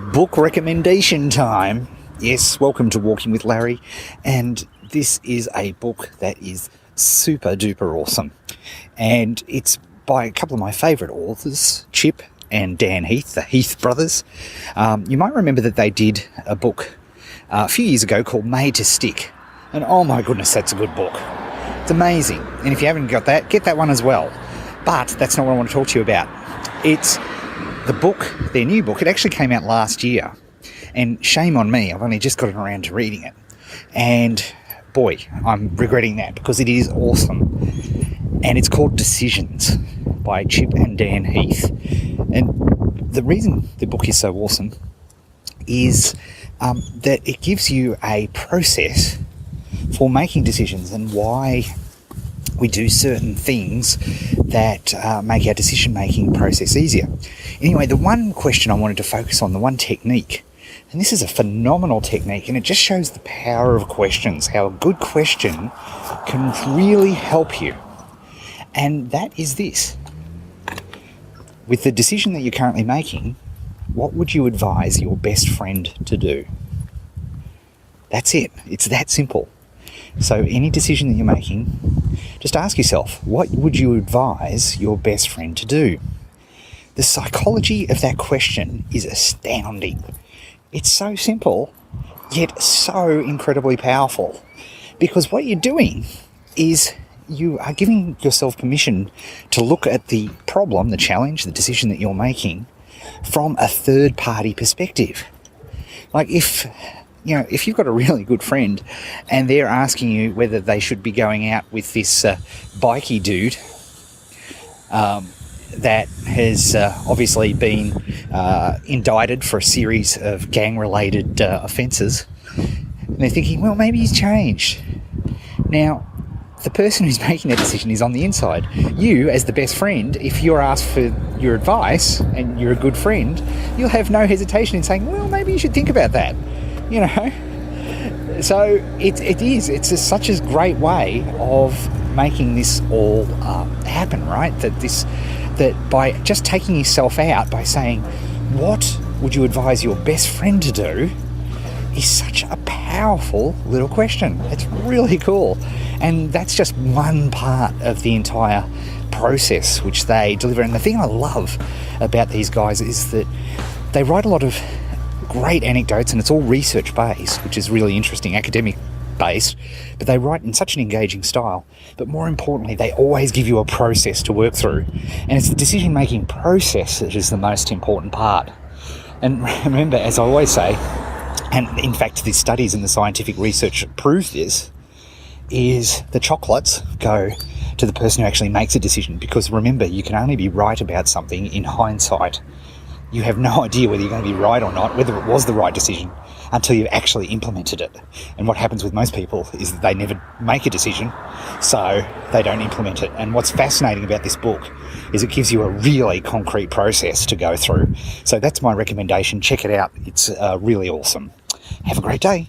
Book recommendation time. Yes, welcome to Walking with Larry, and this is a book that is super duper awesome, and it's by a couple of my favourite authors, Chip and Dan Heath, the Heath brothers. You might remember that they did a book a few years ago called Made to Stick, and oh my goodness, that's a good book. It's amazing, and if you haven't got that, get that one as well. But that's not what I want to talk to you about. It's the book, their new book. It actually came out last year, and shame on me, I've only just gotten around to reading it. And boy, I'm regretting that because it is awesome. And it's called Decisions by Chip and Dan Heath. And the reason the book is so awesome is that it gives you a process for making decisions and why we do certain things that make our decision-making process easier. Anyway, the one question I wanted to focus on, the one technique, and this is a phenomenal technique, and it just shows the power of questions, how a good question can really help you. And that is this. With the decision that you're currently making, what would you advise your best friend to do? That's it. It's that simple. So any decision that you're making, just ask yourself, what would you advise your best friend to do? The psychology of that question is astounding. It's so simple, yet so incredibly powerful. Because what you're doing is you are giving yourself permission to look at the problem, the challenge, the decision that you're making from a third-party perspective. Like if you've got a really good friend and they're asking you whether they should be going out with this bikey dude that has obviously been indicted for a series of gang-related offences, and they're thinking, well, maybe he's changed. Now, the person who's making that decision is on the inside. You, as the best friend, if you're asked for your advice and you're a good friend, you'll have no hesitation in saying, well, maybe you should think about that. So it's such a great way of making this all happen, right? That by just taking yourself out, by saying, what would you advise your best friend to do, is such a powerful little question. It's really cool. And that's just one part of the entire process which they deliver. And the thing I love about these guys is that they write a lot of great anecdotes, and it's all research based, which is really interesting, academic based, but they write in such an engaging style. But more importantly, they always give you a process to work through, and it's the decision making process that is the most important part. And remember, as I always say, and in fact the studies and the scientific research prove this, is the chocolates go to the person who actually makes a decision, because remember, you can only be right about something in hindsight. You have no idea whether you're going to be right or not, whether it was the right decision, until you've actually implemented it. And what happens with most people is that they never make a decision, so they don't implement it. And what's fascinating about this book is it gives you a really concrete process to go through. So that's my recommendation. Check it out. It's really awesome. Have a great day.